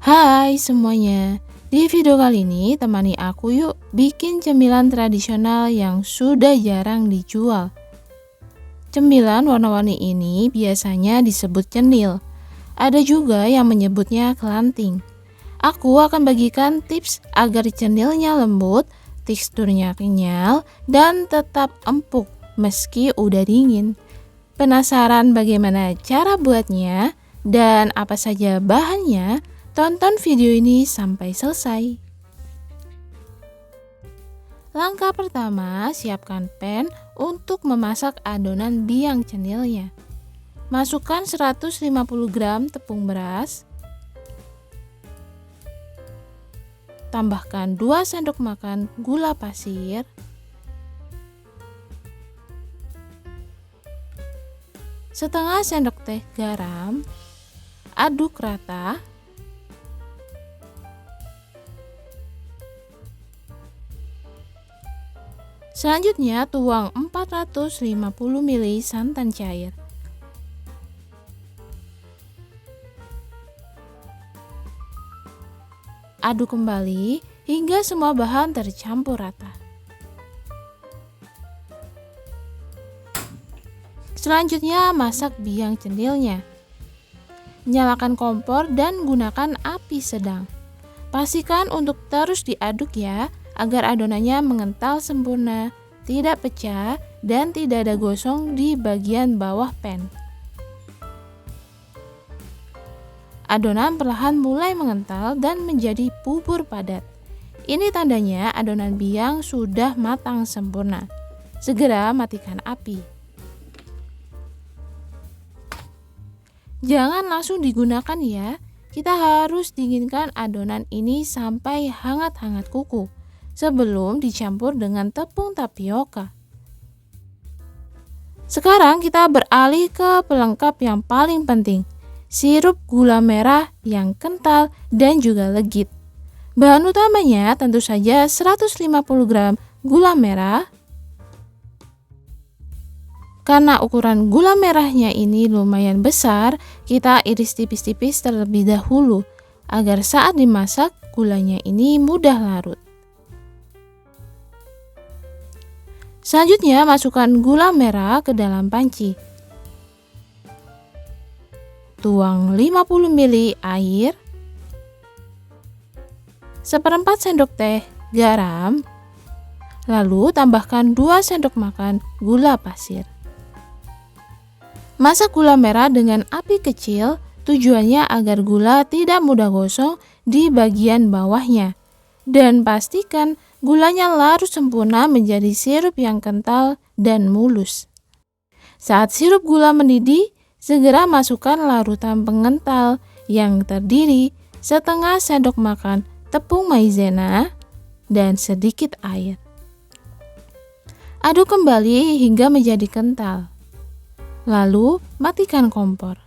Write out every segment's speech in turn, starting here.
Hai semuanya, di video kali ini temani aku yuk bikin cemilan tradisional yang sudah jarang dijual. Cemilan warna-warni ini biasanya disebut cenil, ada juga yang menyebutnya kelanting. Aku akan bagikan tips agar cenilnya lembut, teksturnya kenyal, dan tetap empuk meski udah dingin. Penasaran bagaimana cara buatnya dan apa saja bahannya? Tonton video ini sampai selesai. Langkah pertama, siapkan pan untuk memasak adonan biang cenilnya. Masukkan 150 gram tepung beras. Tambahkan 2 sendok makan gula pasir. Setengah sendok teh garam. Aduk rata. Selanjutnya tuang 450 ml santan cair. Aduk kembali hingga semua bahan tercampur rata. Selanjutnya masak biang cenilnya. Nyalakan kompor dan gunakan api sedang. Pastikan untuk terus diaduk ya, agar adonannya mengental sempurna, tidak pecah, dan tidak ada gosong di bagian bawah pan. Adonan perlahan mulai mengental dan menjadi bubur padat. Ini tandanya adonan biang sudah matang sempurna. Segera matikan api. Jangan langsung digunakan ya. Kita harus dinginkan adonan ini sampai hangat-hangat kuku sebelum dicampur dengan tepung tapioka. Sekarang kita beralih ke pelengkap yang paling penting, sirup gula merah yang kental dan juga legit. Bahan utamanya tentu saja 150 gram gula merah. Karena ukuran gula merahnya ini lumayan besar, kita iris tipis-tipis terlebih dahulu agar saat dimasak gulanya ini mudah larut. Selanjutnya masukkan gula merah ke dalam panci. Tuang 50 ml air, 1/4 sendok teh garam, lalu tambahkan 2 sendok makan gula pasir. Masak gula merah dengan api kecil, tujuannya agar gula tidak mudah gosong di bagian bawahnya. Dan pastikan gulanya larut sempurna menjadi sirup yang kental dan mulus. Saat sirup gula mendidih, segera masukkan larutan pengental yang terdiri setengah sendok makan tepung maizena dan sedikit air. Aduk kembali hingga menjadi kental. Lalu matikan kompor.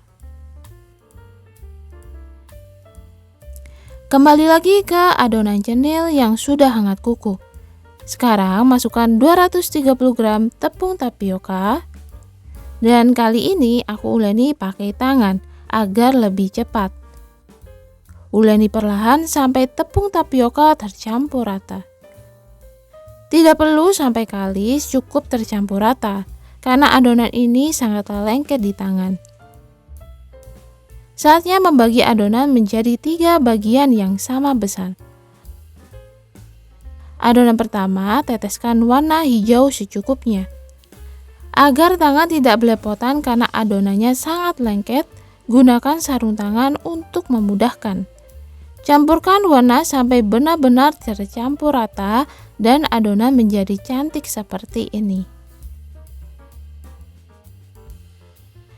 Kembali lagi ke adonan cenil yang sudah hangat kuku. Sekarang masukkan 230 gram tepung tapioka. Dan kali ini aku uleni pakai tangan agar lebih cepat. Uleni perlahan sampai tepung tapioka tercampur rata. Tidak perlu sampai kalis, cukup tercampur rata. Karena adonan ini sangatlah lengket di tangan. Saatnya membagi adonan menjadi 3 bagian yang sama besar. Adonan pertama, teteskan warna hijau secukupnya. Agar tangan tidak belepotan karena adonannya sangat lengket, gunakan sarung tangan untuk memudahkan. Campurkan warna sampai benar-benar tercampur rata dan adonan menjadi cantik seperti ini.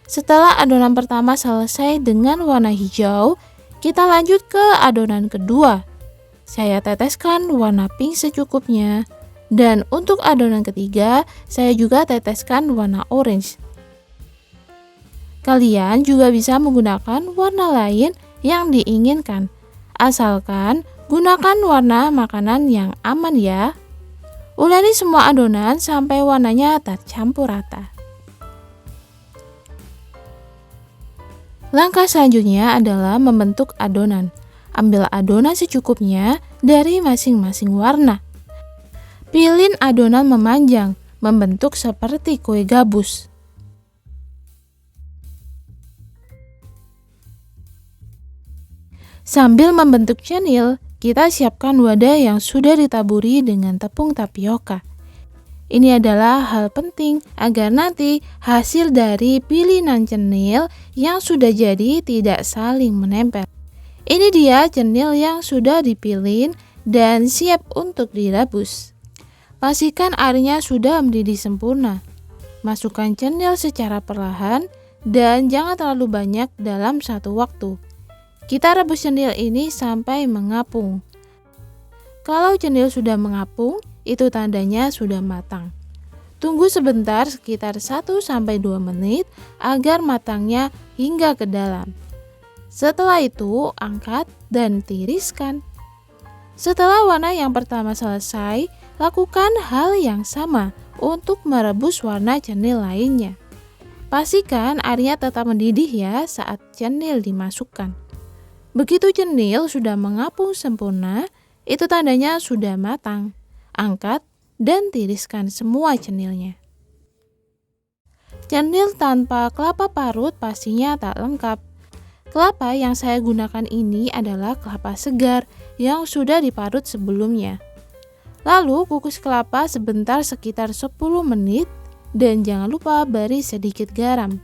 Setelah adonan pertama selesai dengan warna hijau, kita lanjut ke adonan kedua. Saya teteskan warna pink secukupnya. Dan untuk adonan ketiga, saya juga teteskan warna orange. Kalian juga bisa menggunakan warna lain yang diinginkan. Asalkan gunakan warna makanan yang aman ya. Uleni semua adonan sampai warnanya tercampur rata. Langkah selanjutnya adalah membentuk adonan. Ambil adonan secukupnya dari masing-masing warna. Pilih adonan memanjang, membentuk seperti kue gabus. Sambil membentuk cenil, kita siapkan wadah yang sudah ditaburi dengan tepung tapioka. Ini adalah hal penting agar nanti hasil dari pilihan cenil yang sudah jadi tidak saling menempel. Ini dia cenil yang sudah dipilih dan siap untuk direbus. Pastikan airnya sudah mendidih sempurna. Masukkan cenil secara perlahan dan jangan terlalu banyak dalam satu waktu. Kita rebus cenil ini sampai mengapung. Kalau cenil sudah mengapung, itu tandanya sudah matang. Tunggu sebentar sekitar 1-2 menit agar matangnya hingga ke dalam. Setelah itu, angkat dan tiriskan. Setelah warna yang pertama selesai, lakukan hal yang sama untuk merebus warna cenil lainnya. Pastikan airnya tetap mendidih ya saat cenil dimasukkan. Begitu cenil sudah mengapung sempurna, itu tandanya sudah matang. Angkat dan tiriskan semua cenilnya. Cenil tanpa kelapa parut pastinya tak lengkap. Kelapa yang saya gunakan ini adalah kelapa segar yang sudah diparut sebelumnya. Lalu kukus kelapa sebentar sekitar 10 menit dan jangan lupa beri sedikit garam.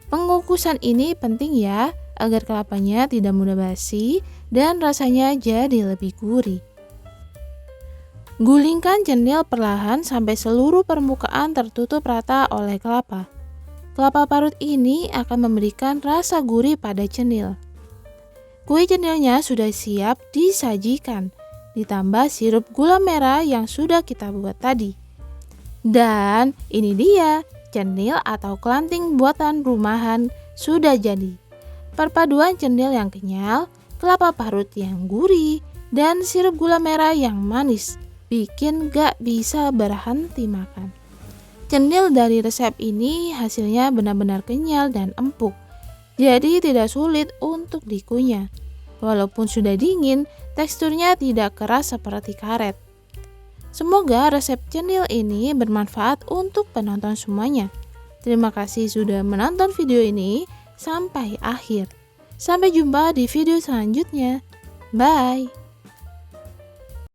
Pengukusan ini penting ya, agar kelapanya tidak mudah basi dan rasanya jadi lebih gurih. Gulingkan cenil perlahan sampai seluruh permukaan tertutup rata oleh kelapa. Kelapa parut ini akan memberikan rasa gurih pada cenil. Kue cenilnya sudah siap disajikan, ditambah sirup gula merah yang sudah kita buat tadi. Dan ini dia, cenil atau kelanting buatan rumahan sudah jadi. Perpaduan cenil yang kenyal, kelapa parut yang gurih, dan sirup gula merah yang manis bikin gak bisa berhenti makan. Cenil dari resep ini hasilnya benar-benar kenyal dan empuk, jadi tidak sulit untuk dikunyah. Walaupun sudah dingin, teksturnya tidak keras seperti karet. Semoga resep cenil ini bermanfaat untuk penonton semuanya. Terima kasih sudah menonton video ini sampai akhir. Sampai jumpa di video selanjutnya. Bye.